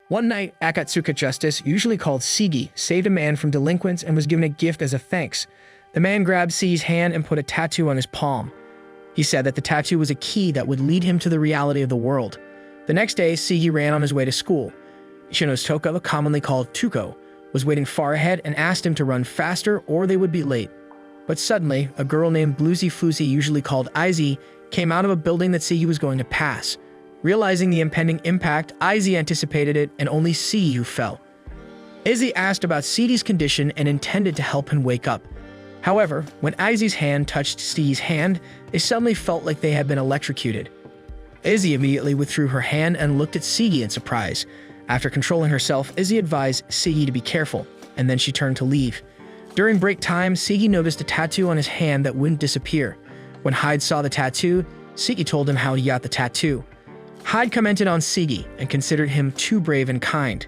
One night, Akatsuka Justice, usually called Seigi, saved a man from delinquents and was given a gift as a thanks. The man grabbed Seigi's hand and put a tattoo on his palm. He said that the tattoo was a key that would lead him to the reality of the world. The next day, Seigi ran on his way to school. Shino's Tuco, commonly called Tuco, was waiting far ahead and asked him to run faster or they would be late. But suddenly, a girl named Bluesy Floozy, usually called Izzy, came out of a building that Seigi was going to pass. Realizing the impending impact, Izzy anticipated it and only Seigi fell. Izzy asked about Seigi's condition and intended to help him wake up. However, when Izzy's hand touched Seigi's hand, they suddenly felt like they had been electrocuted. Izzy immediately withdrew her hand and looked at Seigi in surprise. After controlling herself, Izzy advised Seigi to be careful, and then she turned to leave. During break time, Seigi noticed a tattoo on his hand that wouldn't disappear. When Hyde saw the tattoo, Seigi told him how he got the tattoo. Hyde commented on Seigi and considered him too brave and kind.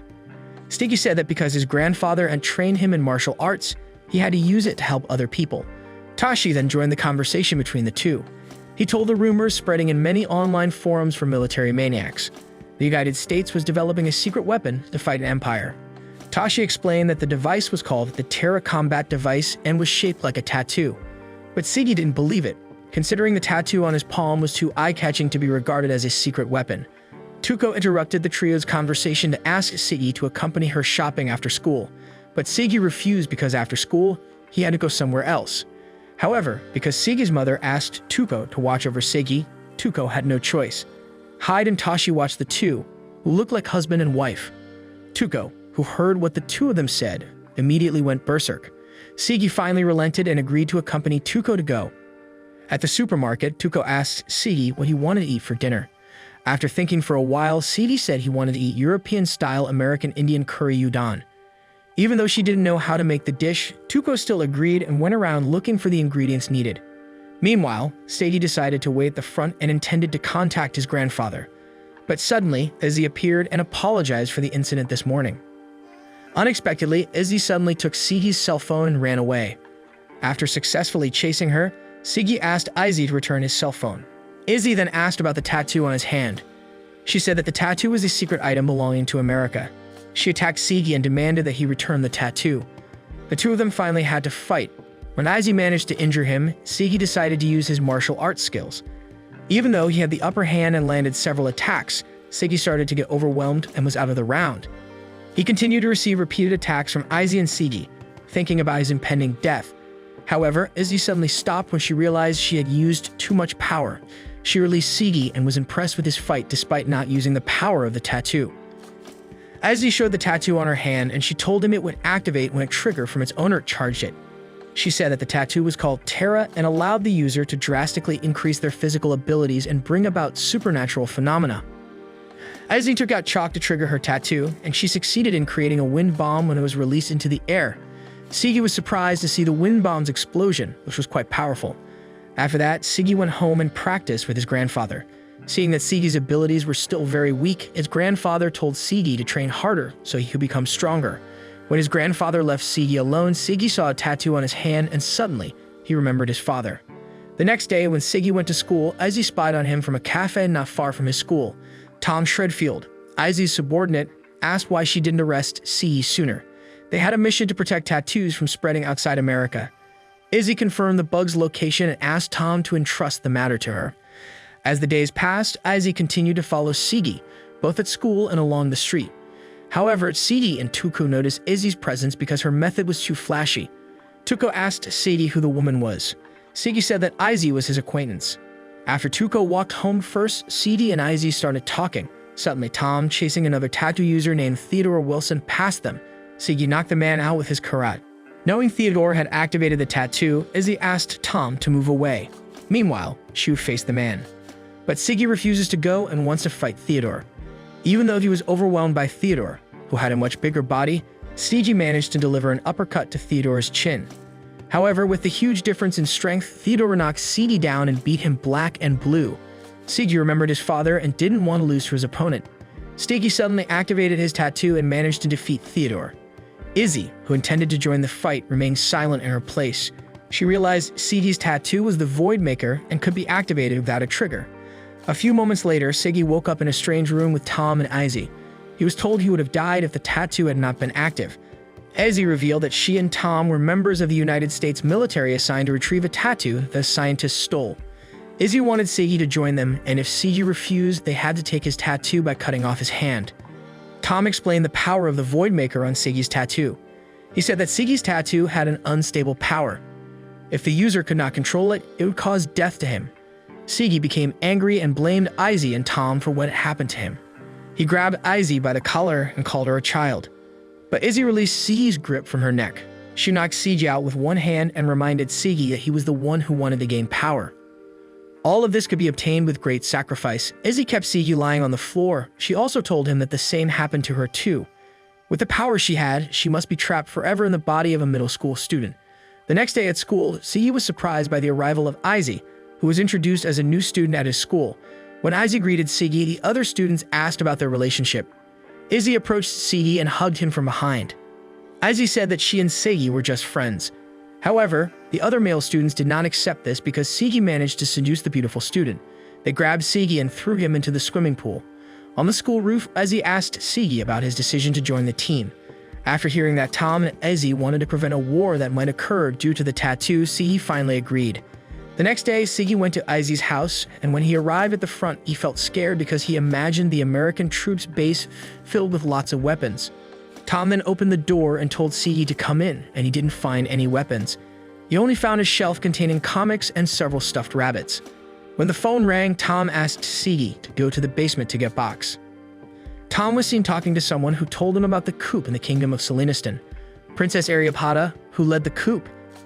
Seigi said that because his grandfather had trained him in martial arts, he had to use it to help other people. Tashi then joined the conversation between the two. He told the rumors spreading in many online forums for military maniacs. The United States was developing a secret weapon to fight an empire. Tashi explained that the device was called the Tera combat device and was shaped like a tattoo. But Seigi didn't believe it, considering the tattoo on his palm was too eye-catching to be regarded as a secret weapon. Tuco interrupted the trio's conversation to ask Seigi to accompany her shopping after school, but Seigi refused because after school, he had to go somewhere else. However, because Seigi's mother asked Tuco to watch over Seigi, Tuco had no choice. Hyde and Tashi watched the two, who looked like husband and wife. Tuco, who heard what the two of them said, immediately went berserk. Seigi finally relented and agreed to accompany Tuco to go. At the supermarket, Tuco asked Seigi what he wanted to eat for dinner. After thinking for a while, Seigi said he wanted to eat European-style American Indian curry udon. Even though she didn't know how to make the dish, Tuco still agreed and went around looking for the ingredients needed. Meanwhile, Seigi decided to wait at the front and intended to contact his grandfather. But suddenly, Izzy appeared and apologized for the incident this morning. Unexpectedly, Izzy suddenly took Seigi's cell phone and ran away. After successfully chasing her, Seigi asked Izzy to return his cell phone. Izzy then asked about the tattoo on his hand. She said that the tattoo was a secret item belonging to America. She attacked Seigi and demanded that he return the tattoo. The two of them finally had to fight. When Izzy managed to injure him, Seigi decided to use his martial arts skills. Even though he had the upper hand and landed several attacks, Seigi started to get overwhelmed and was out of the round. He continued to receive repeated attacks from Izzy and Seigi, thinking about his impending death. However, Izzy suddenly stopped when she realized she had used too much power. She released Seigi and was impressed with his fight despite not using the power of the tattoo. Izzy showed the tattoo on her hand and she told him it would activate when a trigger from its owner charged it. She said that the tattoo was called Tera and allowed the user to drastically increase their physical abilities and bring about supernatural phenomena. Izzy took out chalk to trigger her tattoo, and she succeeded in creating a wind bomb when it was released into the air. Seigi was surprised to see the wind bomb's explosion, which was quite powerful. After that, Seigi went home and practiced with his grandfather. Seeing that Seigi's abilities were still very weak, his grandfather told Seigi to train harder so he could become stronger. When his grandfather left Seigi alone, Seigi saw a tattoo on his hand and suddenly, he remembered his father. The next day, when Seigi went to school, Izzy spied on him from a cafe not far from his school. Tom Shredfield, Izzy's subordinate, asked why she didn't arrest Seigi sooner. They had a mission to protect tattoos from spreading outside America. Izzy confirmed the bug's location and asked Tom to entrust the matter to her. As the days passed, Izzy continued to follow Seigi, both at school and along the street. However, Seigi and Tuco noticed Izzy's presence because her method was too flashy. Tuco asked Seigi who the woman was. Seigi said that Izzy was his acquaintance. After Tuco walked home first, Seigi and Izzy started talking. Suddenly, Tom, chasing another tattoo user named Theodore Wilson, passed them. Seigi knocked the man out with his karat. Knowing Theodore had activated the tattoo, Izzy asked Tom to move away. Meanwhile, Shu faced the man. But Seigi refuses to go and wants to fight Theodore. Even though he was overwhelmed by Theodore, who had a much bigger body, Seigi managed to deliver an uppercut to Theodore's chin. However, with the huge difference in strength, Theodore knocked Seigi down and beat him black and blue. Seigi remembered his father and didn't want to lose to his opponent. Seigi suddenly activated his tattoo and managed to defeat Theodore. Izzy, who intended to join the fight, remained silent in her place. She realized Seigi's tattoo was the Void Maker and could be activated without a trigger. A few moments later, Seigi woke up in a strange room with Tom and Izzy. He He was told he would have died if the tattoo had not been active. Izzy revealed that she and Tom were members of the United States military assigned to retrieve a tattoo the scientists stole. Izzy wanted Seigi to join them, and if Seigi refused, they had to take his tattoo by cutting off his hand. Tom explained the power of the Voidmaker on Seigi's tattoo. He said that Seigi's tattoo had an unstable power. If the user could not control it, it would cause death to him. Seigi became angry and blamed Izzy and Tom for what had happened to him. He grabbed Izzy by the collar and called her a child. But Izzy released Seigi's grip from her neck. She knocked Seigi out with one hand and reminded Seigi that he was the one who wanted to gain power. All of this could be obtained with great sacrifice. Izzy kept Seigi lying on the floor. She also told him that the same happened to her too. With the power she had, she must be trapped forever in the body of a middle school student. The next day at school, Seigi was surprised by the arrival of Izzy, who was introduced as a new student at his school. When Izzy greeted Seigi, the other students asked about their relationship. Izzy approached Seigi and hugged him from behind. Izzy said that she and Seigi were just friends. However, the other male students did not accept this because Seigi managed to seduce the beautiful student. They grabbed Seigi and threw him into the swimming pool. On the school roof, Izzy asked Seigi about his decision to join the team. After hearing that Tom and Izzy wanted to prevent a war that might occur due to the tattoo, Seigi finally agreed. The next day, Seigi went to Izzy's house, and when he arrived at the front, he felt scared because he imagined the American troops' base filled with lots of weapons. Tom then opened the door and told Seigi to come in, and he didn't find any weapons. He only found a shelf containing comics and several stuffed rabbits. When the phone rang, Tom asked Seigi to go to the basement to get box. Tom was seen talking to someone who told him about the coup in the kingdom of Selinon. Princess Aryaba, who led the coup,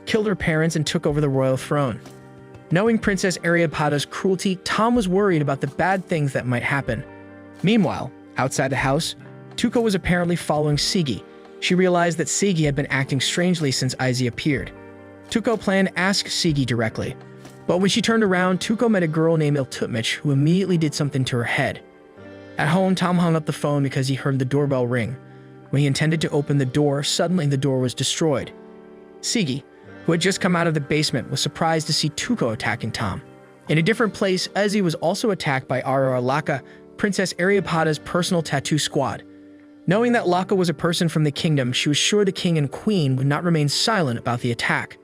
killed her parents and took over the royal throne. Knowing Princess Aryaba's cruelty, Tom was worried about the bad things that might happen. Meanwhile, outside the house, Tuco was apparently following Seigi. She realized that Seigi had been acting strangely since Izzy appeared. Tuco planned to ask Seigi directly, but when she turned around, Tuco met a girl named Iltutmich who immediately did something to her head. At home, Tom hung up the phone because he heard the doorbell ring. When he intended to open the door, suddenly the door was destroyed. Seigi, who had just come out of the basement, was surprised to see Tuco attacking Tom. In a different place, Izzy was also attacked by Aryaba, Princess Aryaba's personal tattoo squad. Knowing that Laka was a person from the kingdom, she was sure the king and queen would not remain silent about the attack.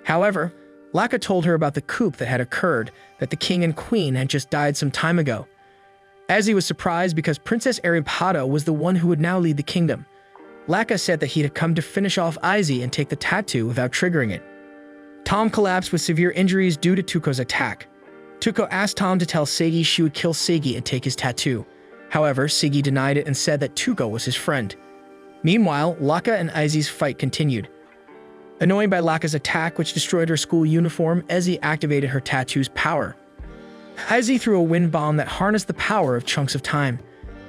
However, Laka told her about the coup that had occurred, that the king and queen had just died some time ago. Izzy was surprised because Princess Aryaba was the one who would now lead the kingdom. Laka said that he had come to finish off Izzy and take the tattoo without triggering it. Tom collapsed with severe injuries due to Tuco's attack. Tuco asked Tom to tell Seigi she would kill Seigi and take his tattoo. However, Seigi denied it and said that Tuco was his friend. Meanwhile, Laka and Izzy's fight continued. Annoyed by Laka's attack, which destroyed her school uniform, Izzy activated her tattoo's power. Izzy threw a wind bomb that harnessed the power of chunks of time.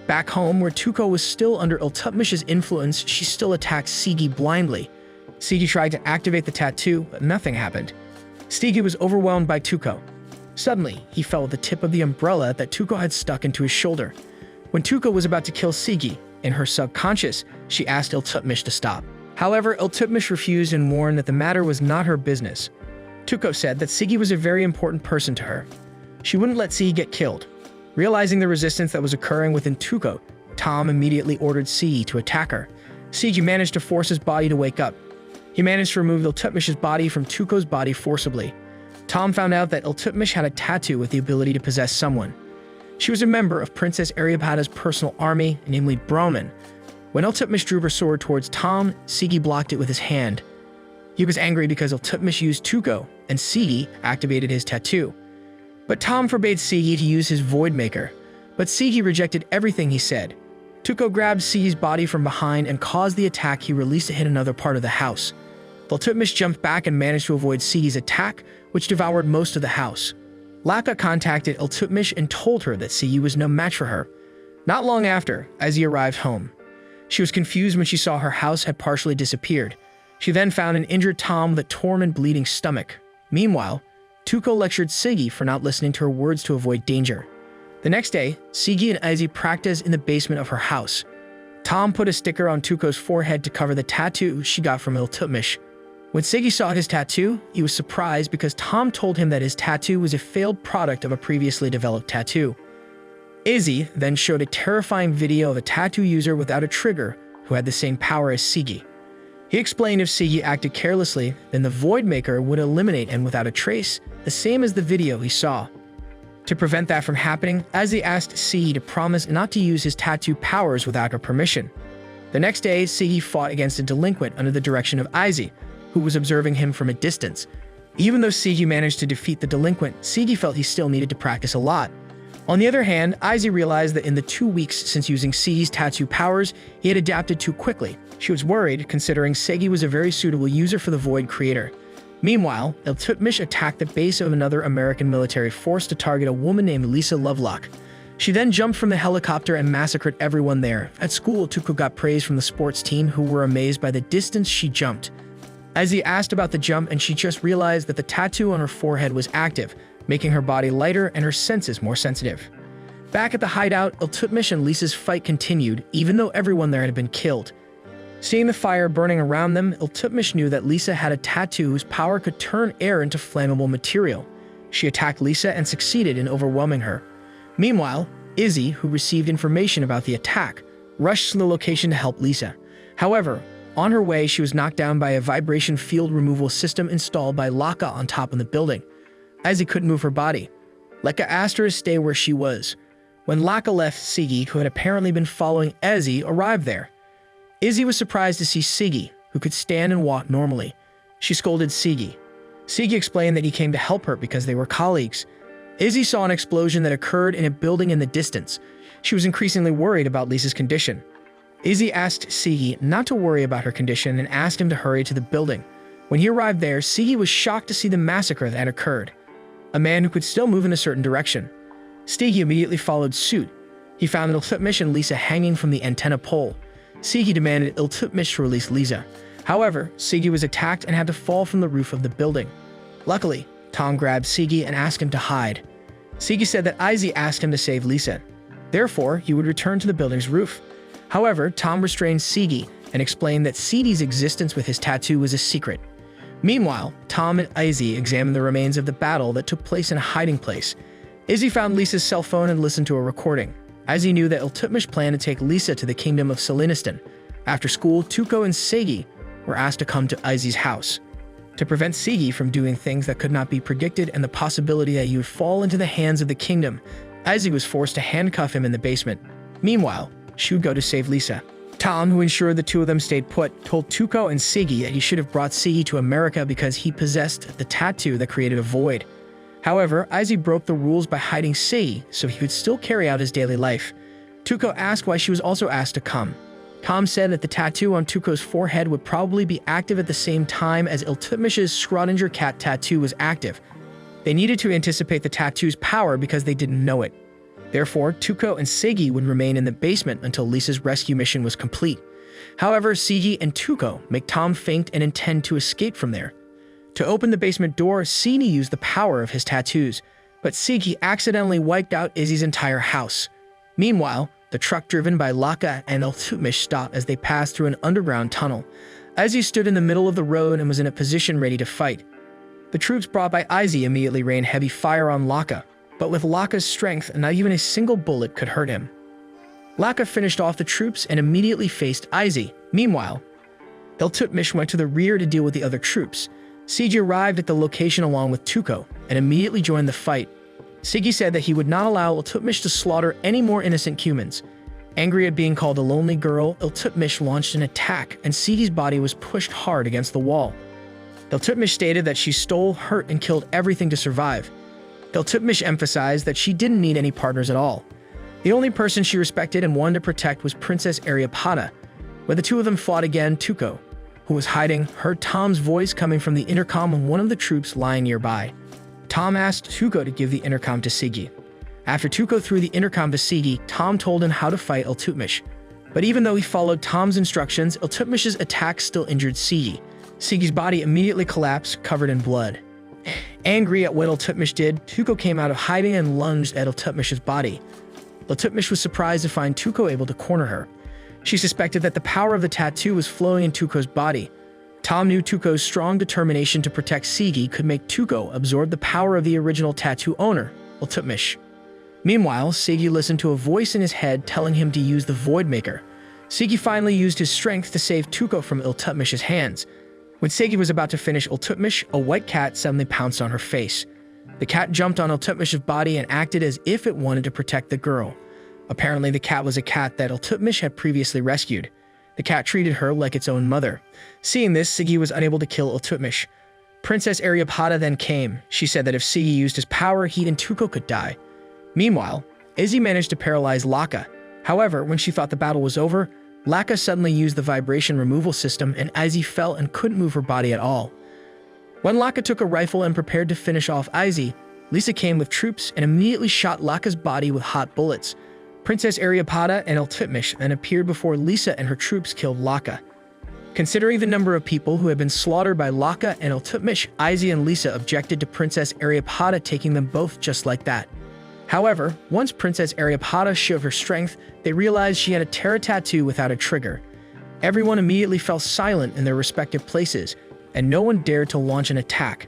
Back home, where Tuco was still under Iltutmish's influence, she still attacked Seigi blindly. Seigi tried to activate the tattoo, but nothing happened. Seigi was overwhelmed by Tuco. Suddenly, he felt the tip of the umbrella that Tuco had stuck into his shoulder. When Tuco was about to kill Seigi, in her subconscious, she asked Iltutmish to stop. However, Iltutmish refused and warned that the matter was not her business. Tuco said that Seigi was a very important person to her. She wouldn't let Seigi get killed. Realizing the resistance that was occurring within Tuco, Tom immediately ordered Seigi to attack her. Seigi managed to force his body to wake up. He managed to remove Iltutmish's body from Tuco's body forcibly. Tom found out that Iltutmish had a tattoo with the ability to possess someone. She was a member of Princess Aryaba's personal army, namely Brahmin. When Iltutmish drew her sword towards Tom, Seigi blocked it with his hand. He was angry because Iltutmish used Tuco, and Seigi activated his tattoo. But Tom forbade Seigi to use his Voidmaker, but Seigi rejected everything he said. Tuco grabbed Seigi's body from behind and caused the attack he released to hit another part of the house. Iltutmish jumped back and managed to avoid Seigi's attack, which devoured most of the house. Laka contacted Iltutmish and told her that Seigi was no match for her. Not long after, Izzy arrived home. She was confused when she saw her house had partially disappeared. She then found an injured Tom with a torn and bleeding stomach. Meanwhile, Tuco lectured Seigi for not listening to her words to avoid danger. The next day, Seigi and Izzy practiced in the basement of her house. Tom put a sticker on Tuco's forehead to cover the tattoo she got from Iltutmish. When Seigi saw his tattoo, he was surprised because Tom told him that his tattoo was a failed product of a previously developed tattoo. Izzy then showed a terrifying video of a tattoo user without a trigger who had the same power as Seigi. He explained if Seigi acted carelessly, then the Void Maker would eliminate him without a trace, the same as the video he saw. To prevent that from happening, Izzy asked Seigi to promise not to use his tattoo powers without her permission. The next day, Seigi fought against a delinquent under the direction of Izzy, who was observing him from a distance. Even though Seigi managed to defeat the delinquent, Seigi felt he still needed to practice a lot. On the other hand, Izzy realized that in the 2 weeks since using Seigi's tattoo powers, he had adapted too quickly. She was worried, considering Seigi was a very suitable user for the Void Creator. Meanwhile, Iltutmish attacked the base of another American military force to target a woman named Lisa Lovelock. She then jumped from the helicopter and massacred everyone there. At school, Tuco got praise from the sports team, who were amazed by the distance she jumped. Izzy asked about the jump, and she just realized that the tattoo on her forehead was active, making her body lighter and her senses more sensitive. Back at the hideout, Iltutmish and Lisa's fight continued, even though everyone there had been killed. Seeing the fire burning around them, Iltutmish knew that Lisa had a tattoo whose power could turn air into flammable material. She attacked Lisa and succeeded in overwhelming her. Meanwhile, Izzy, who received information about the attack, rushed to the location to help Lisa. However, on her way, she was knocked down by a vibration field removal system installed by Laka on top of the building. Izzy couldn't move her body. Leka asked her to stay where she was. When Laka left, Seigi, who had apparently been following Izzy, arrived there. Izzy was surprised to see Seigi, who could stand and walk normally. She scolded Seigi. Seigi explained that he came to help her because they were colleagues. Izzy saw an explosion that occurred in a building in the distance. She was increasingly worried about Lisa's condition. Izzy asked Seigi not to worry about her condition and asked him to hurry to the building. When he arrived there, Seigi was shocked to see the massacre that had occurred. A man who could still move in a certain direction. Seigi immediately followed suit. He found Iltutmish and Lisa hanging from the antenna pole. Seigi demanded Iltutmish to release Lisa. However, Seigi was attacked and had to fall from the roof of the building. Luckily, Tom grabbed Seigi and asked him to hide. Seigi said that Izzy asked him to save Lisa. Therefore, he would return to the building's roof. However, Tom restrained Seigi and explained that Seigi's existence with his tattoo was a secret. Meanwhile, Tom and Izzy examined the remains of the battle that took place in a hiding place. Izzy found Lisa's cell phone and listened to a recording. Izzy knew that Iltutmish planned to take Lisa to the kingdom of Selinon. After school, Tuco and Seigi were asked to come to Izzy's house. To prevent Seigi from doing things that could not be predicted and the possibility that he would fall into the hands of the kingdom, Izzy was forced to handcuff him in the basement. Meanwhile, she would go to save Lisa. Tom, who ensured the two of them stayed put, told Tuco and Seigi that he should have brought Seigi to America because he possessed the tattoo that created a void. However, Izzy broke the rules by hiding Seigi so he could still carry out his daily life. Tuco asked why she was also asked to come. Tom said that the tattoo on Tuco's forehead would probably be active at the same time as Iltutmish's Schrödinger cat tattoo was active. They needed to anticipate the tattoo's power because they didn't know it. Therefore, Tuco and Seigi would remain in the basement until Lisa's rescue mission was complete. However, Seigi and Tuco make Tom faint and intend to escape from there. To open the basement door, Seigi used the power of his tattoos, but Seigi accidentally wiped out Izzy's entire house. Meanwhile, the truck driven by Laka and Iltutmish stopped as they passed through an underground tunnel. Izzy stood in the middle of the road and was in a position ready to fight. The troops brought by Izzy immediately rained heavy fire on Laka, but with Laka's strength, not even a single bullet could hurt him. Laka finished off the troops and immediately faced Izzy. Meanwhile, Iltutmish went to the rear to deal with the other troops. Seigi arrived at the location along with Tuco and immediately joined the fight. Seigi said that he would not allow Iltutmish to slaughter any more innocent humans. Angry at being called a lonely girl, Iltutmish launched an attack and Seigi's body was pushed hard against the wall. Iltutmish stated that she stole, hurt, and killed everything to survive. Iltutmish emphasized that she didn't need any partners at all. The only person she respected and wanted to protect was Princess Aryaba. When the two of them fought again, Tuco, who was hiding, heard Tom's voice coming from the intercom of one of the troops lying nearby. Tom asked Tuco to give the intercom to Seigi. After Tuco threw the intercom to Seigi, Tom told him how to fight Iltutmish. But even though he followed Tom's instructions, Iltutmish's attack still injured Seigi. Seigi's body immediately collapsed, covered in blood. Angry at what Iltutmish did, Tuco came out of hiding and lunged at Iltutmish's body. Iltutmish was surprised to find Tuco able to corner her. She suspected that the power of the tattoo was flowing in Tuco's body. Tom knew Tuco's strong determination to protect Seigi could make Tuco absorb the power of the original tattoo owner, Iltutmish. Meanwhile, Seigi listened to a voice in his head telling him to use the Void Maker. Seigi finally used his strength to save Tuco from Iltutmish's hands. When Seigi was about to finish Iltutmish, a white cat suddenly pounced on her face. The cat jumped on Iltutmish's body and acted as if it wanted to protect the girl. Apparently, the cat was a cat that Iltutmish had previously rescued. The cat treated her like its own mother. Seeing this, Seigi was unable to kill Iltutmish. Princess Aryaba then came. She said that if Seigi used his power, he and Tuco could die. Meanwhile, Izzy managed to paralyze Laka. However, when she thought the battle was over, Laka suddenly used the vibration removal system and Izzy fell and couldn't move her body at all. When Laka took a rifle and prepared to finish off Izzy, Lisa came with troops and immediately shot Laka's body with hot bullets. Princess Aryaba and Iltutmish then appeared before Lisa and her troops killed Laka. Considering the number of people who had been slaughtered by Laka and Iltutmish, Izzy and Lisa objected to Princess Aryaba taking them both just like that. However, once Princess Aryaba showed her strength, they realized she had a Tera tattoo without a trigger. Everyone immediately fell silent in their respective places, and no one dared to launch an attack.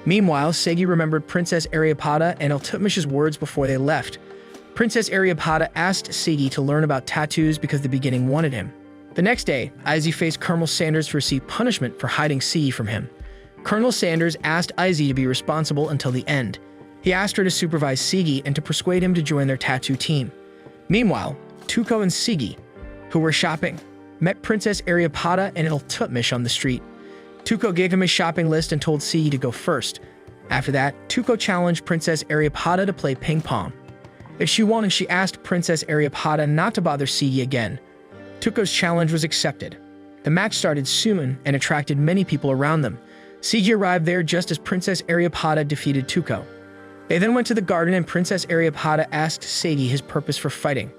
Meanwhile, Seigi remembered Princess Aryaba and Iltutmish's words before they left. Princess Aryaba asked Seigi to learn about tattoos because the beginning wanted him. The next day, Izzy faced Colonel Sanders to receive punishment for hiding Seigi from him. Colonel Sanders asked Izzy to be responsible until the end. He asked her to supervise Seigi and to persuade him to join their tattoo team. Meanwhile, Tuco and Seigi, who were shopping, met Princess Aryaba and Iltutmish on the street. Tuco gave him a shopping list and told Seigi to go first. After that, Tuco challenged Princess Aryaba to play ping pong. If she won, she asked Princess Aryaba not to bother Seigi again. Tuco's challenge was accepted. The match started soon and attracted many people around them. Seigi arrived there just as Princess Aryaba defeated Tuco. They then went to the garden and Princess Aryaba asked Seigi his purpose for fighting.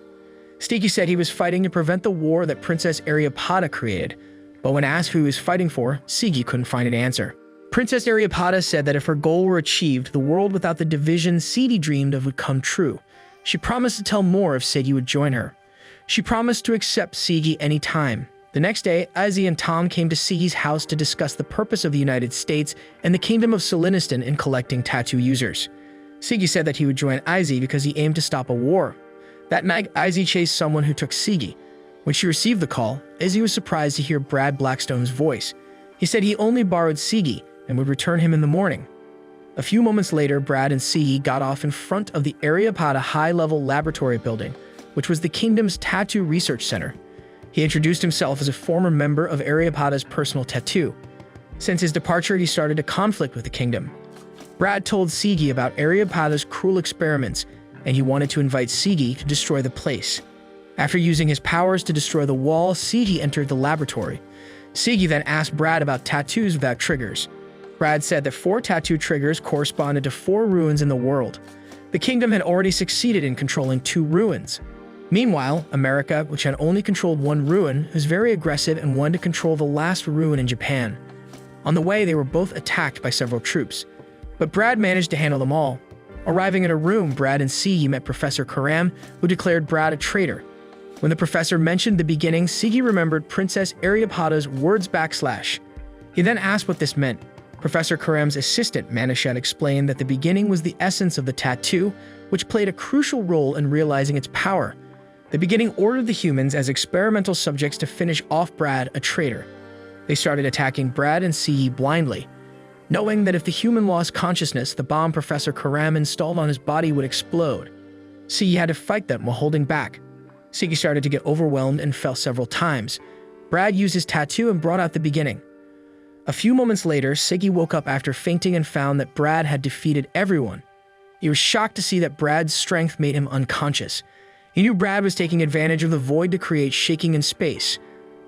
Seigi said he was fighting to prevent the war that Princess Aryaba created, but when asked who he was fighting for, Seigi couldn't find an answer. Princess Aryaba said that if her goal were achieved, the world without the division Seigi dreamed of would come true. She promised to tell more if Seigi would join her. She promised to accept Seigi any time. The next day, Izzy and Tom came to Seigi's house to discuss the purpose of the United States and the Kingdom of Selinon in collecting tattoo users. Seigi said that he would join Izzy because he aimed to stop a war. That night, Izzy chased someone who took Seigi. When she received the call, Izzy was surprised to hear Brad Blackstone's voice. He said he only borrowed Seigi and would return him in the morning. A few moments later, Brad and Seigi got off in front of the Aryaba high-level laboratory building, which was the kingdom's tattoo research center. He introduced himself as a former member of Aryaba's personal tattoo. Since his departure, he started a conflict with the kingdom. Brad told Seigi about Aryaba's cruel experiments, and he wanted to invite Seigi to destroy the place. After using his powers to destroy the wall, Seigi entered the laboratory. Seigi then asked Brad about tattoos without triggers. Brad said that 4 tattoo triggers corresponded to 4 ruins in the world. The kingdom had already succeeded in controlling 2 ruins. Meanwhile, America, which had only controlled 1 ruin, was very aggressive and wanted to control the last ruin in Japan. On the way, they were both attacked by several troops. But Brad managed to handle them all. Arriving at a room, Brad and Seigi met Professor Karam, who declared Brad a traitor. When the professor mentioned the beginning, Seigi remembered Princess Aryaba's words /. He then asked what this meant. Professor Karam's assistant, Manishat, explained that the beginning was the essence of the tattoo, which played a crucial role in realizing its power. The beginning ordered the humans as experimental subjects to finish off Brad, a traitor. They started attacking Brad and Seigi blindly. Knowing that if the human lost consciousness, the bomb Professor Karam installed on his body would explode. Seigi had to fight them while holding back. Seigi started to get overwhelmed and fell several times. Brad used his tattoo and brought out the beginning. A few moments later, Seigi woke up after fainting and found that Brad had defeated everyone. He was shocked to see that Brad's strength made him unconscious. He knew Brad was taking advantage of the void to create shaking in space.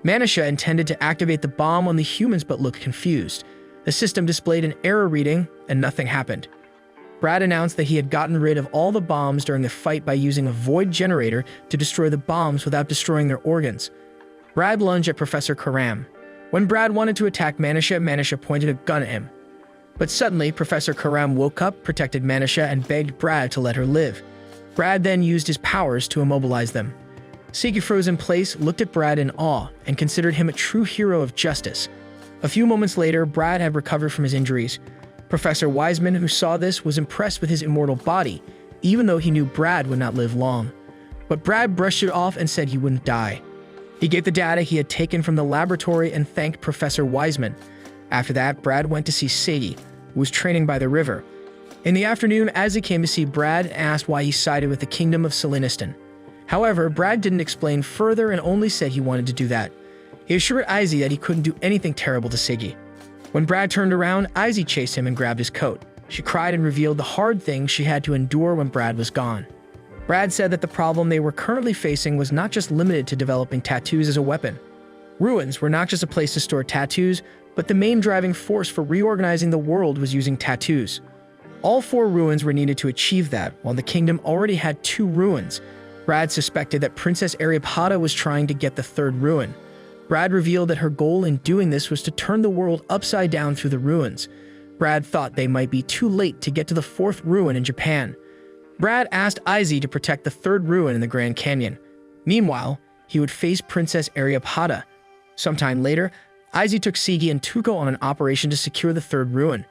Manisha intended to activate the bomb on the humans but looked confused. The system displayed an error reading, and nothing happened. Brad announced that he had gotten rid of all the bombs during the fight by using a void generator to destroy the bombs without destroying their organs. Brad lunged at Professor Karam. When Brad wanted to attack Manisha, Manisha pointed a gun at him. But suddenly, Professor Karam woke up, protected Manisha, and begged Brad to let her live. Brad then used his powers to immobilize them. Seigi froze in place, looked at Brad in awe, and considered him a true hero of justice. A few moments later, Brad had recovered from his injuries. Professor Wiseman, who saw this, was impressed with his immortal body. even though he knew Brad would not live long. But Brad brushed it off and said he wouldn't die. He gave the data he had taken from the laboratory and thanked Professor Wiseman. After that, Brad went to see Seigi, who was training by the river. In the afternoon, Izzy came to see Brad and asked why he sided with the kingdom of Selinon. However, Brad didn't explain further and only said he wanted to do that. He assured Izzy that he couldn't do anything terrible to Seigi. When Brad turned around, Izzy chased him and grabbed his coat. She cried and revealed the hard things she had to endure when Brad was gone. Brad said that the problem they were currently facing was not just limited to developing tattoos as a weapon. Ruins were not just a place to store tattoos, but the main driving force for reorganizing the world was using tattoos. All 4 ruins were needed to achieve that, while the kingdom already had 2 ruins. Brad suspected that Princess Aryaba was trying to get the 3rd ruin. Brad revealed that her goal in doing this was to turn the world upside down through the ruins. Brad thought they might be too late to get to the 4th ruin in Japan. Brad asked Izzy to protect the 3rd ruin in the Grand Canyon. Meanwhile, he would face Princess Aryaba. Sometime later, Izzy took Seigi and Tuco on an operation to secure the 3rd ruin.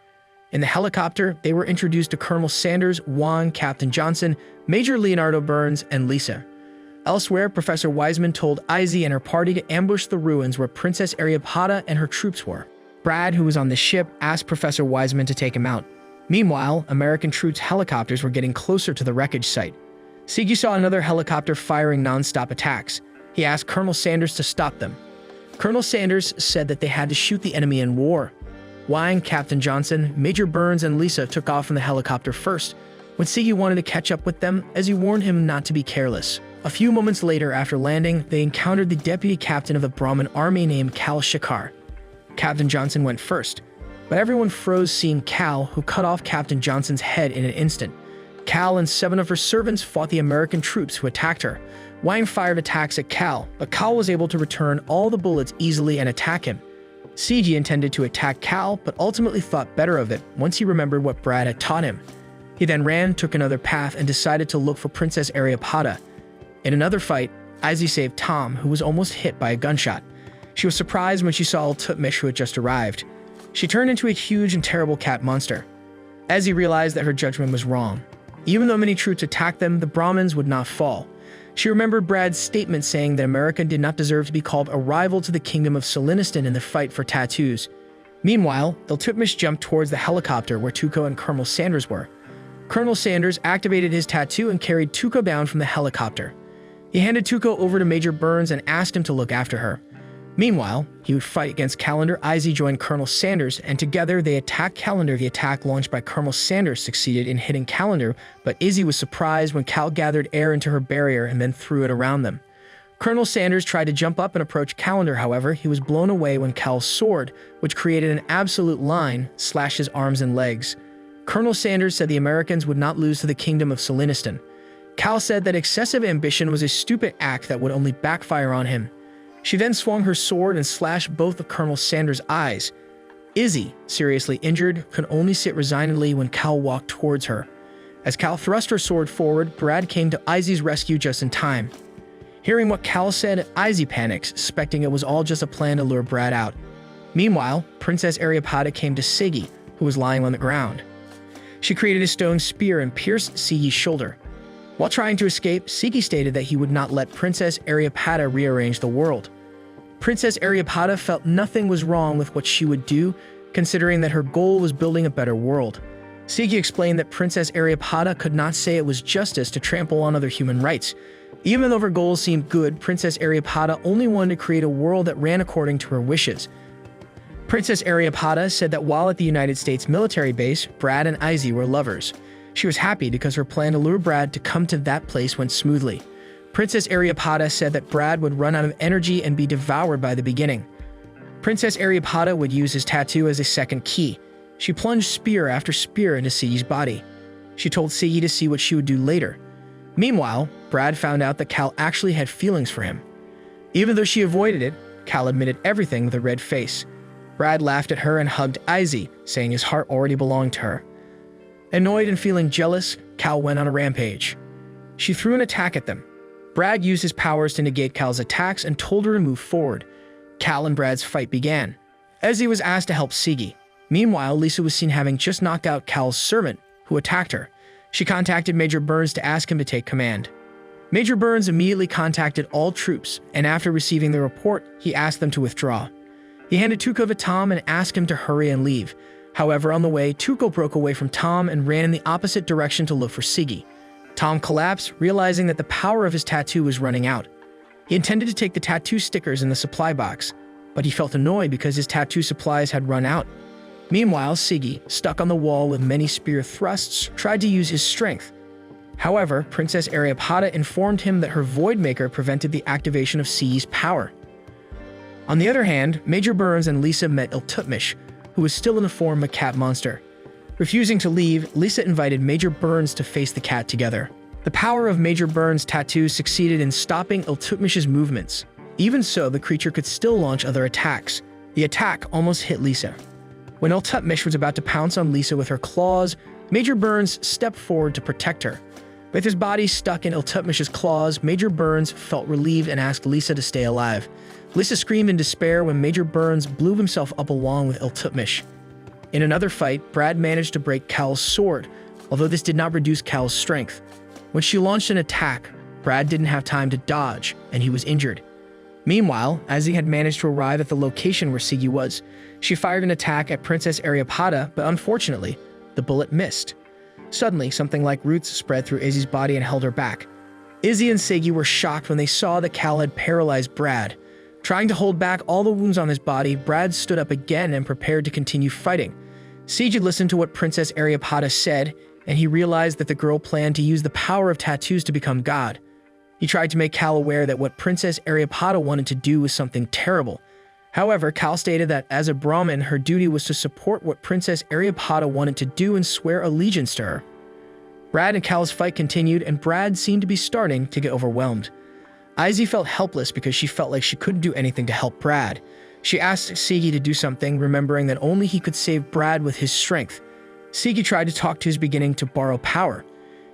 In the helicopter, they were introduced to Colonel Sanders, Juan, Captain Johnson, Major Leonardo Burns, and Lisa. Elsewhere, Professor Wiseman told Izzy and her party to ambush the ruins where Princess Aryaba and her troops were. Brad, who was on the ship, asked Professor Wiseman to take him out. Meanwhile, American troops' helicopters were getting closer to the wreckage site. Seigi saw another helicopter firing non-stop attacks. He asked Colonel Sanders to stop them. Colonel Sanders said that they had to shoot the enemy in war. Wang, Captain Johnson, Major Burns, and Lisa took off from the helicopter first, when Seigi wanted to catch up with them as he warned him not to be careless. A few moments later, after landing, they encountered the deputy captain of the Brahmin army named Cal Shikar. Captain Johnson went first, but everyone froze seeing Cal, who cut off Captain Johnson's head in an instant. Cal and 7 of her servants fought the American troops who attacked her. Wang fired attacks at Cal, but Cal was able to return all the bullets easily and attack him. Seigi intended to attack Cal, but ultimately thought better of it once he remembered what Brad had taught him. He then ran, took another path, and decided to look for Princess Aryaba. In another fight, Izzy saved Tom, who was almost hit by a gunshot. She was surprised when she saw Tutmish, who had just arrived. She turned into a huge and terrible cat monster. Izzy realized that her judgment was wrong. Even though many troops attacked them, the Brahmins would not fall. She remembered Brad's statement saying that America did not deserve to be called a rival to the kingdom of Selinon in their fight for tattoos. Meanwhile, Iltutmish jumped towards the helicopter where Tuco and Colonel Sanders were. Colonel Sanders activated his tattoo and carried Tuco down from the helicopter. He handed Tuco over to Major Burns and asked him to look after her. Meanwhile, he would fight against Calendar. Izzy joined Colonel Sanders, and together they attacked Calendar. The attack launched by Colonel Sanders succeeded in hitting Calendar, but Izzy was surprised when Cal gathered air into her barrier and then threw it around them. Colonel Sanders tried to jump up and approach Calendar, however, he was blown away when Cal's sword, which created an absolute line, slashed his arms and legs. Colonel Sanders said the Americans would not lose to the kingdom of Selinon. Cal said that excessive ambition was a stupid act that would only backfire on him. She then swung her sword and slashed both of Colonel Sanders' eyes. Izzy, seriously injured, could only sit resignedly when Cal walked towards her. As Cal thrust her sword forward, Brad came to Izzy's rescue just in time. Hearing what Cal said, Izzy panics, suspecting it was all just a plan to lure Brad out. Meanwhile, Princess Aryaba came to Seigi, who was lying on the ground. She created a stone spear and pierced Seigi's shoulder. While trying to escape, Seigi stated that he would not let Princess Aryaba rearrange the world. Princess Aryaba felt nothing was wrong with what she would do, considering that her goal was building a better world. Seigi explained that Princess Aryaba could not say it was justice to trample on other human rights. Even though her goals seemed good, Princess Aryaba only wanted to create a world that ran according to her wishes. Princess Aryaba said that while at the United States military base, Brad and Izzy were lovers. She was happy because her plan to lure Brad to come to that place went smoothly. Princess Aryaba said that Brad would run out of energy and be devoured by the beginning. Princess Aryaba would use his tattoo as a second key. She plunged spear after spear into Seigi's body. She told Seigi to see what she would do later. Meanwhile, Brad found out that Cal actually had feelings for him. Even though she avoided it, Cal admitted everything with a red face. Brad laughed at her and hugged Izzy, saying his heart already belonged to her. Annoyed and feeling jealous, Cal went on a rampage. She threw an attack at them. Brad used his powers to negate Cal's attacks and told her to move forward. Cal and Brad's fight began. Izzy was asked to help Seigi. Meanwhile, Lisa was seen having just knocked out Cal's servant, who attacked her. She contacted Major Burns to ask him to take command. Major Burns immediately contacted all troops, and after receiving the report, he asked them to withdraw. He handed Tuco to Tom and asked him to hurry and leave. However, on the way, Tuco broke away from Tom and ran in the opposite direction to look for Seigi. Tom collapsed, realizing that the power of his tattoo was running out. He intended to take the tattoo stickers in the supply box, but he felt annoyed because his tattoo supplies had run out. Meanwhile, Seigi, stuck on the wall with many spear thrusts, tried to use his strength. However, Princess Aryaba informed him that her Voidmaker prevented the activation of Seigi's power. On the other hand, Major Burns and Lisa met Iltutmish, who was still in the form of a cat monster. Refusing to leave, Lisa invited Major Burns to face the cat together. The power of Major Burns' tattoo succeeded in stopping Iltutmish's movements. Even so, the creature could still launch other attacks. The attack almost hit Lisa. When Iltutmish was about to pounce on Lisa with her claws, Major Burns stepped forward to protect her. With his body stuck in Iltutmish's claws, Major Burns felt relieved and asked Lisa to stay alive. Lisa screamed in despair when Major Burns blew himself up along with Iltutmish. In another fight, Brad managed to break Cal's sword, although this did not reduce Cal's strength. When she launched an attack, Brad didn't have time to dodge, and he was injured. Meanwhile, Izzy had managed to arrive at the location where Seigi was. She fired an attack at Princess Aryaba, but unfortunately, the bullet missed. Suddenly, something like roots spread through Izzy's body and held her back. Izzy and Seigi were shocked when they saw that Cal had paralyzed Brad. Trying to hold back all the wounds on his body, Brad stood up again and prepared to continue fighting. Seigi listened to what Princess Aryaba said, and he realized that the girl planned to use the power of tattoos to become God. He tried to make Cal aware that what Princess Aryaba wanted to do was something terrible. However, Cal stated that as a Brahmin, her duty was to support what Princess Aryaba wanted to do and swear allegiance to her. Brad and Cal's fight continued, and Brad seemed to be starting to get overwhelmed. Izzy felt helpless because she felt like she couldn't do anything to help Brad. She asked Seigi to do something, remembering that only he could save Brad with his strength. Seigi tried to talk to his beginning to borrow power.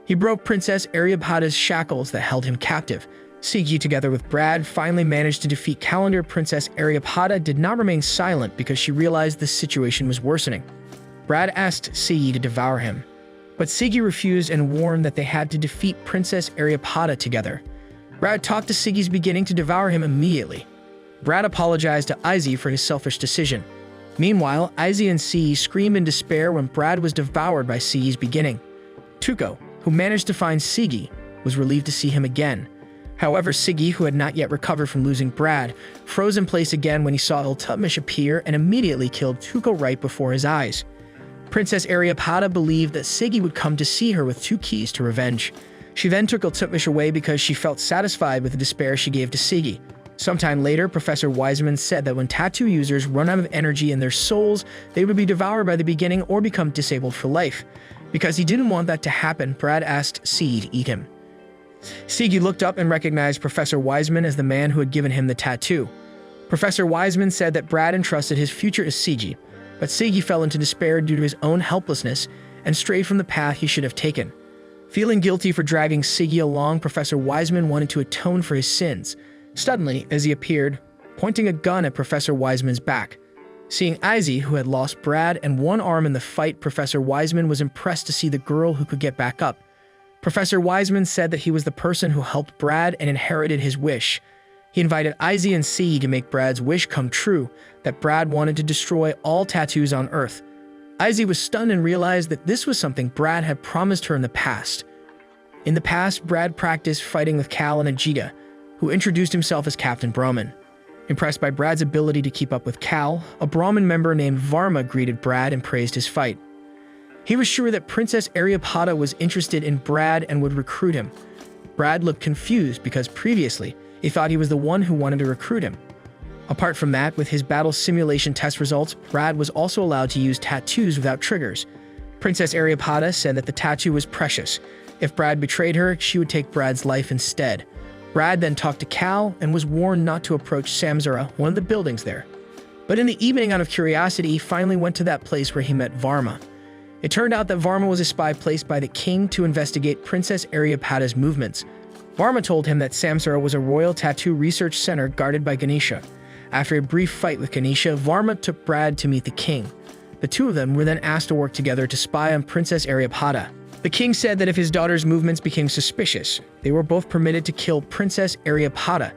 He broke Princess Aryaba's shackles that held him captive. Seigi, together with Brad, finally managed to defeat Calendar. Princess Aryaba did not remain silent because she realized the situation was worsening. Brad asked Seigi to devour him, but Seigi refused and warned that they had to defeat Princess Aryaba together. Brad talked to Seigi's beginning to devour him immediately. Brad apologized to Izzy for his selfish decision. Meanwhile, Izzy and Seigi screamed in despair when Brad was devoured by Seigi's beginning. Tuco, who managed to find Seigi, was relieved to see him again. However, Seigi, who had not yet recovered from losing Brad, froze in place again when he saw Iltutmish appear and immediately killed Tuco right before his eyes. Princess Aryaba believed that Seigi would come to see her with 2 keys to revenge. She then took Iltutmish away because she felt satisfied with the despair she gave to Seigi. Sometime later, Professor Wiseman said that when tattoo users run out of energy in their souls, they would be devoured by the beginning or become disabled for life. Because he didn't want that to happen, Brad asked Seigi to eat him. Seigi looked up and recognized Professor Wiseman as the man who had given him the tattoo. Professor Wiseman said that Brad entrusted his future to Seigi, but Seigi fell into despair due to his own helplessness and strayed from the path he should have taken. Feeling guilty for dragging Seigi along, Professor Wiseman wanted to atone for his sins. Suddenly, Izzy appeared, pointing a gun at Professor Wiseman's back. Seeing Izzy, who had lost Brad and one arm in the fight, Professor Wiseman was impressed to see the girl who could get back up. Professor Wiseman said that he was the person who helped Brad and inherited his wish. He invited Izzy and Seigi to make Brad's wish come true, that Brad wanted to destroy all tattoos on Earth. Izzy was stunned and realized that this was something Brad had promised her in the past. In the past, Brad practiced fighting with Cal and Ajita, who introduced himself as Captain Brahmin. Impressed by Brad's ability to keep up with Cal, a Brahmin member named Varma greeted Brad and praised his fight. He was sure that Princess Aryaba was interested in Brad and would recruit him. Brad looked confused because previously he thought he was the one who wanted to recruit him. Apart from that, with his battle simulation test results, Brad was also allowed to use tattoos without triggers. Princess Aryaba said that the tattoo was precious. If Brad betrayed her, she would take Brad's life instead. Brad then talked to Cal and was warned not to approach Samsara, one of the buildings there. But in the evening, out of curiosity, he finally went to that place where he met Varma. It turned out that Varma was a spy placed by the king to investigate Princess Aryaba's movements. Varma told him that Samsara was a royal tattoo research center guarded by Ganesha. After a brief fight with Ganesha, Varma took Brad to meet the king. The two of them were then asked to work together to spy on Princess Aryaba. The king said that if his daughter's movements became suspicious, they were both permitted to kill Princess Aryaba.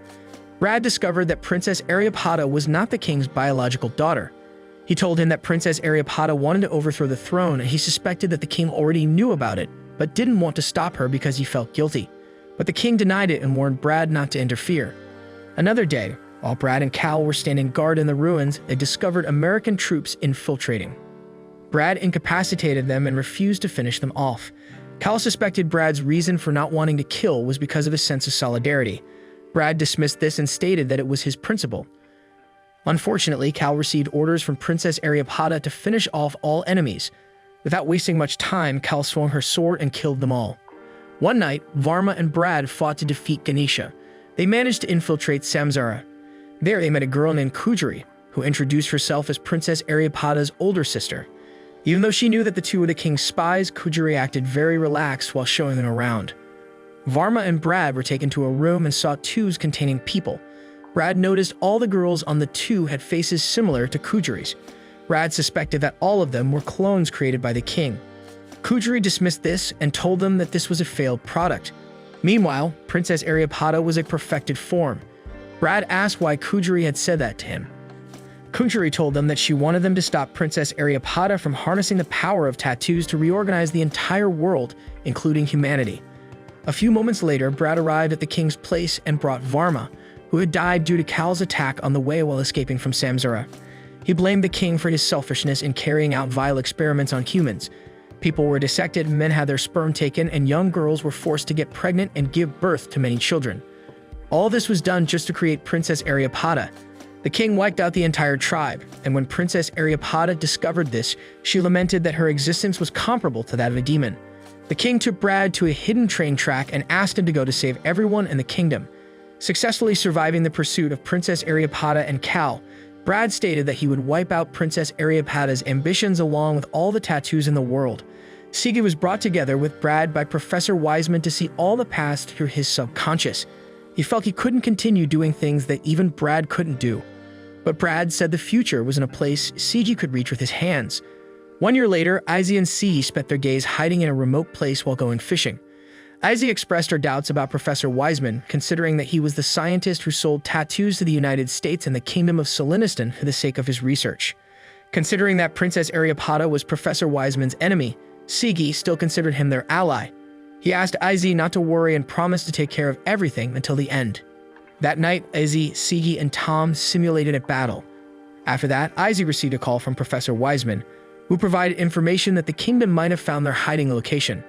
Brad discovered that Princess Aryaba was not the king's biological daughter. He told him that Princess Aryaba wanted to overthrow the throne, and he suspected that the king already knew about it, but didn't want to stop her because he felt guilty. But the king denied it and warned Brad not to interfere. Another day, while Brad and Cal were standing guard in the ruins, they discovered American troops infiltrating. Brad incapacitated them and refused to finish them off. Cal suspected Brad's reason for not wanting to kill was because of his sense of solidarity. Brad dismissed this and stated that it was his principle. Unfortunately, Cal received orders from Princess Aryaba to finish off all enemies. Without wasting much time, Cal swung her sword and killed them all. One night, Varma and Brad fought to defeat Ganesha. They managed to infiltrate Samsara. There they met a girl named Kujari, who introduced herself as Princess Aryaba's older sister. Even though she knew that the two were the king's spies, Kujari acted very relaxed while showing them around. Varma and Brad were taken to a room and saw tubes containing people. Brad noticed all the girls on the tube had faces similar to Kujari's. Brad suspected that all of them were clones created by the king. Kujari dismissed this and told them that this was a failed product. Meanwhile, Princess Aryaba was a perfected form. Brad asked why Kujari had said that to him. Kujari told them that she wanted them to stop Princess Aryaba from harnessing the power of tattoos to reorganize the entire world, including humanity. A few moments later, Brad arrived at the king's place and brought Varma, who had died due to Cal's attack on the way while escaping from Samsara. He blamed the king for his selfishness in carrying out vile experiments on humans. People were dissected, men had their sperm taken, and young girls were forced to get pregnant and give birth to many children. All this was done just to create Princess Aryaba. The king wiped out the entire tribe, and when Princess Aryaba discovered this, she lamented that her existence was comparable to that of a demon. The king took Brad to a hidden train track and asked him to go to save everyone in the kingdom. Successfully surviving the pursuit of Princess Aryaba and Cal, Brad stated that he would wipe out Princess Aryaba's ambitions along with all the tattoos in the world. Seigi was brought together with Brad by Professor Wiseman to see all the past through his subconscious. He felt he couldn't continue doing things that even Brad couldn't do. But Brad said the future was in a place Seigi could reach with his hands. 1 year later, Izzy and Seigi spent their days hiding in a remote place while going fishing. Izzy expressed her doubts about Professor Wiseman, considering that he was the scientist who sold tattoos to the United States and the Kingdom of Selinon for the sake of his research. Considering that Princess Aryaba was Professor Wiseman's enemy, Seigi still considered him their ally. He asked Izzy not to worry and promised to take care of everything until the end. That night, Izzy, Seigi, and Tom simulated a battle. After that, Izzy received a call from Professor Wiseman, who provided information that the kingdom might have found their hiding location.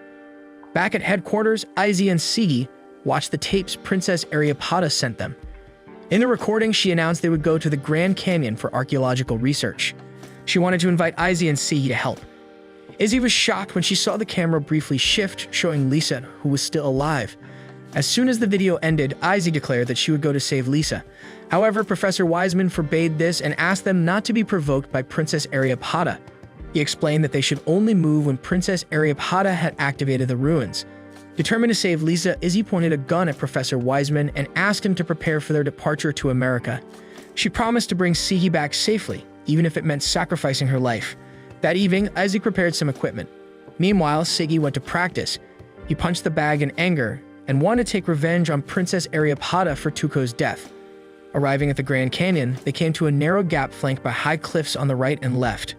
Back at headquarters, Izzy and Seigi watched the tapes Princess Aryaba sent them. In the recording, she announced they would go to the Grand Canyon for archaeological research. She wanted to invite Izzy and Seigi to help. Izzy was shocked when she saw the camera briefly shift, showing Lisa, who was still alive. As soon as the video ended, Izzy declared that she would go to save Lisa. However, Professor Wiseman forbade this and asked them not to be provoked by Princess Aryaba. He explained that they should only move when Princess Aryaba had activated the ruins. Determined to save Lisa, Izzy pointed a gun at Professor Wiseman and asked him to prepare for their departure to America. She promised to bring Seigi back safely, even if it meant sacrificing her life. That evening, Izzy prepared some equipment. Meanwhile, Seigi went to practice. He punched the bag in anger and wanted to take revenge on Princess Aryaba for Tuco's death. Arriving at the Grand Canyon, they came to a narrow gap flanked by high cliffs on the right and left.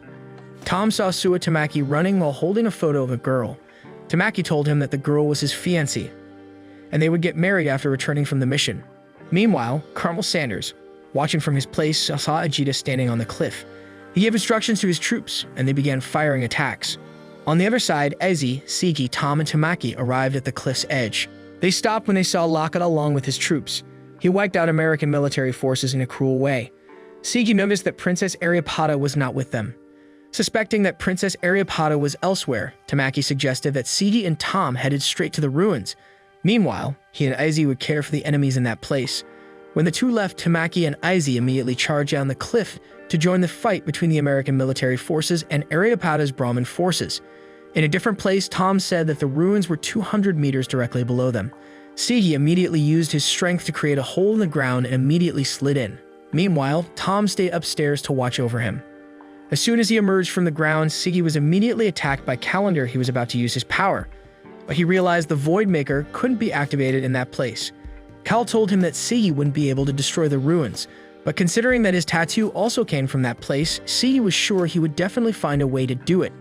Tom saw Sua Tamaki running while holding a photo of a girl. Tamaki told him that the girl was his fiancée, and they would get married after returning from the mission. Meanwhile, Colonel Sanders, watching from his place, saw Ajita standing on the cliff. He gave instructions to his troops, and they began firing attacks. On the other side, Izzy, Seigi, Tom, and Tamaki arrived at the cliff's edge. They stopped when they saw Lakata along with his troops. He wiped out American military forces in a cruel way. Seigi noticed that Princess Aryaba was not with them. Suspecting that Princess Aryaba was elsewhere, Tamaki suggested that Seigi and Tom headed straight to the ruins. Meanwhile, he and Izzy would care for the enemies in that place. When the two left, Tamaki and Izzy immediately charged down the cliff to join the fight between the American military forces and Aryaba's Brahmin forces. In a different place, Tom said that the ruins were 200 meters directly below them. Seigi immediately used his strength to create a hole in the ground and immediately slid in. Meanwhile, Tom stayed upstairs to watch over him. As soon as he emerged from the ground, Seigi was immediately attacked by Calendar. He was about to use his power. but he realized the Voidmaker couldn't be activated in that place. Cal told him that Seigi wouldn't be able to destroy the ruins, but considering that his tattoo also came from that place, Seigi was sure he would definitely find a way to do it.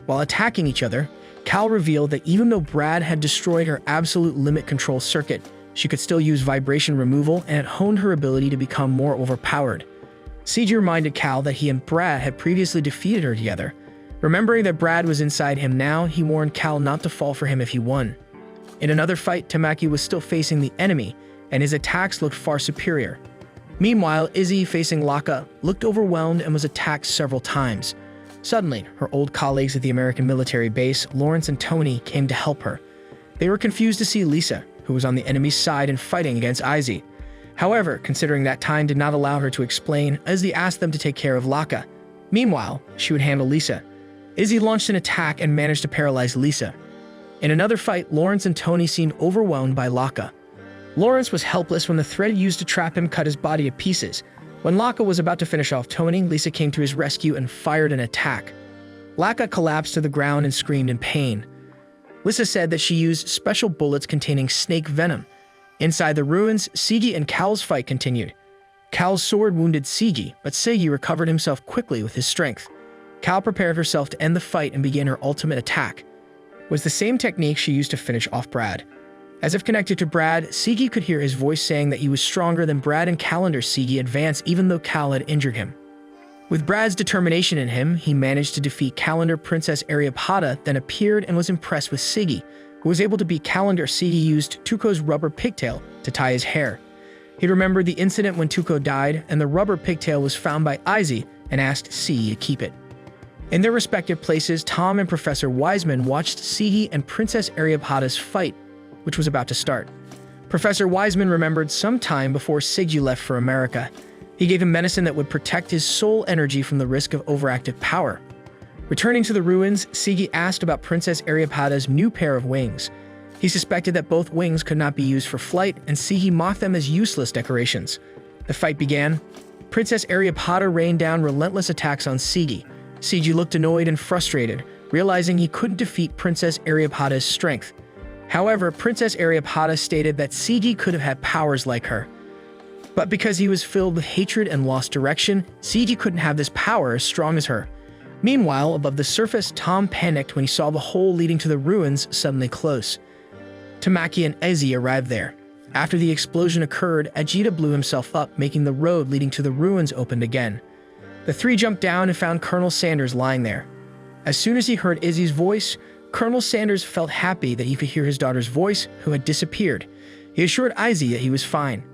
While attacking each other, Cal revealed that even though Brad had destroyed her absolute limit control circuit, she could still use vibration removal and it honed her ability to become more overpowered. Seigi reminded Cal that he and Brad had previously defeated her together. Remembering that Brad was inside him now, he warned Cal not to fall for him if he won. In another fight, Tamaki was still facing the enemy, and his attacks looked far superior. Meanwhile, Izzy, facing Laka, looked overwhelmed and was attacked several times. Suddenly, her old colleagues at the American military base, Lawrence and Tony, came to help her. They were confused to see Lisa, who was on the enemy's side and fighting against Izzy. However, considering that time did not allow her to explain, Izzy asked them to take care of Laka. Meanwhile, she would handle Lisa. Izzy launched an attack and managed to paralyze Lisa. In another fight, Lawrence and Tony seemed overwhelmed by Laka. Lawrence was helpless when the thread used to trap him cut his body to pieces. When Laka was about to finish off Tony, Lisa came to his rescue and fired an attack. Laka collapsed to the ground and screamed in pain. Lisa said that she used special bullets containing snake venom. Inside the ruins, Seigi and Cal's fight continued. Cal's sword wounded Seigi, but Seigi recovered himself quickly with his strength. Cal prepared herself to end the fight and began her ultimate attack. It was the same technique she used to finish off Brad. As if connected to Brad, Seigi could hear his voice saying that he was stronger than Brad and Calendar Seigi advanced even though Cal had injured him. With Brad's determination in him, he managed to defeat Calendar Princess Aryaba, then appeared and was impressed with Seigi, who was able to beat Calendar. Seigi used Tuco's rubber pigtail to tie his hair. He remembered the incident when Tuco died, and the rubber pigtail was found by Izzy and asked Seigi to keep it. In their respective places, Tom and Professor Wiseman watched Seigi and Princess Aryaba's fight, which was about to start. Professor Wiseman remembered some time before Seigi left for America. He gave him medicine that would protect his soul energy from the risk of overactive power. Returning to the ruins, Seigi asked about Princess Aryaba's new pair of wings. He suspected that both wings could not be used for flight, and Seigi mocked them as useless decorations. The fight began. Princess Aryaba rained down relentless attacks on Seigi. Seigi looked annoyed and frustrated, realizing he couldn't defeat Princess Aryaba's strength. However, Princess Aryaba stated that Seigi could have had powers like her. But because he was filled with hatred and lost direction, Seigi couldn't have this power as strong as her. Meanwhile, above the surface, Tom panicked when he saw the hole leading to the ruins suddenly close. Tamaki and Izzy arrived there. After the explosion occurred, Ajita blew himself up, making the road leading to the ruins opened again. The three jumped down and found Colonel Sanders lying there. As soon as he heard Izzy's voice, Colonel Sanders felt happy that he could hear his daughter's voice, who had disappeared. He assured Izzy that he was fine.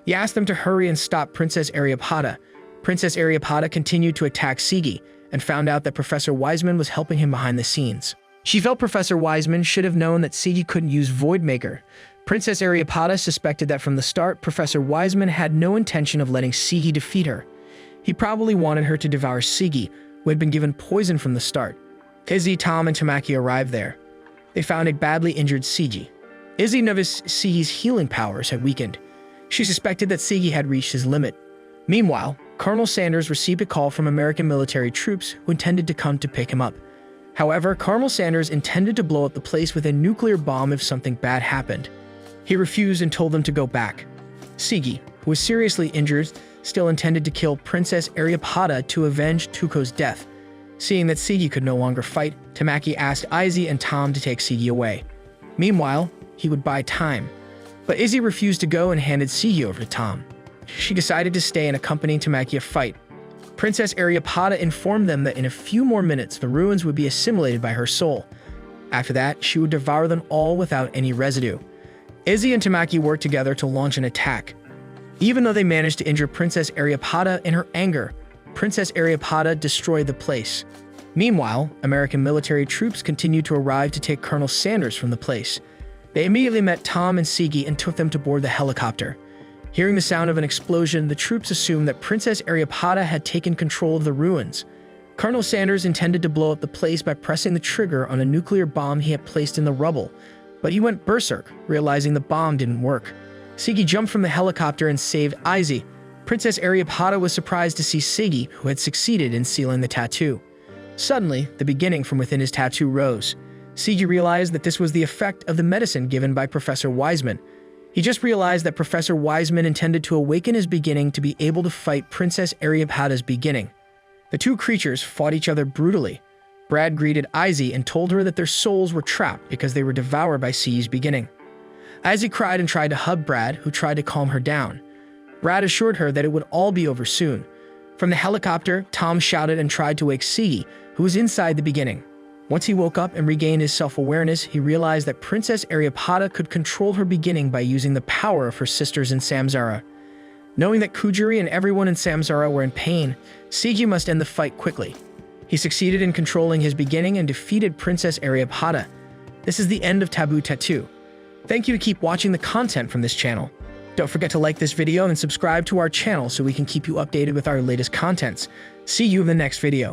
He asked them to hurry and stop Princess Aryaba. Princess Aryaba continued to attack Seigi, and found out that Professor Wiseman was helping him behind the scenes. She felt Professor Wiseman should have known that Seigi couldn't use Voidmaker. Princess Aryaba suspected that from the start, Professor Wiseman had no intention of letting Seigi defeat her. He probably wanted her to devour Seigi, who had been given poison from the start. Izzy, Tom, and Tamaki arrived there. They found a badly injured Seigi. Izzy noticed Seigi's healing powers had weakened. She suspected that Seigi had reached his limit. Meanwhile, Colonel Sanders received a call from American military troops who intended to come to pick him up. However, Colonel Sanders intended to blow up the place with a nuclear bomb if something bad happened. He refused and told them to go back. Seigi, who was seriously injured, still intended to kill Princess Aryaba to avenge Tuco's death. Seeing that Seigi could no longer fight, Tamaki asked Izzy and Tom to take Seigi away. Meanwhile, he would buy time. But Izzy refused to go and handed Seigi over to Tom. She decided to stay and accompany Tamaki a fight. Princess Aryaba informed them that in a few more minutes the ruins would be assimilated by her soul. After that, she would devour them all without any residue. Izzy and Tamaki worked together to launch an attack. Even though they managed to injure Princess Aryaba in her anger, Princess Aryaba destroyed the place. Meanwhile, American military troops continued to arrive to take Colonel Sanders from the place. They immediately met Tom and Seigi and took them to board the helicopter. Hearing the sound of an explosion, the troops assumed that Princess Aryaba had taken control of the ruins. Colonel Sanders intended to blow up the place by pressing the trigger on a nuclear bomb he had placed in the rubble, but he went berserk, realizing the bomb didn't work. Seigi jumped from the helicopter and saved Izzy. Princess Aryaba was surprised to see Seigi, who had succeeded in sealing the tattoo. Suddenly, the beginning from within his tattoo rose. Seigi realized that this was the effect of the medicine given by Professor Wiseman. He just realized that Professor Wiseman intended to awaken his beginning to be able to fight Princess Aryabhata's beginning. The two creatures fought each other brutally. Brad greeted Izzy and told her that their souls were trapped because they were devoured by Seigi's beginning. Izzy cried and tried to hug Brad, who tried to calm her down. Brad assured her that it would all be over soon. From the helicopter, Tom shouted and tried to wake Seigi, who was inside the beginning. Once he woke up and regained his self-awareness, he realized that Princess Aryabhata could control her beginning by using the power of her sisters in Samsara. Knowing that Kujiri and everyone in Samsara were in pain, Seigi must end the fight quickly. He succeeded in controlling his beginning and defeated Princess Aryabhata. This is the end of Taboo Tattoo. Thank you to keep watching the content from this channel. Don't forget to like this video and subscribe to our channel so we can keep you updated with our latest contents. See you in the next video.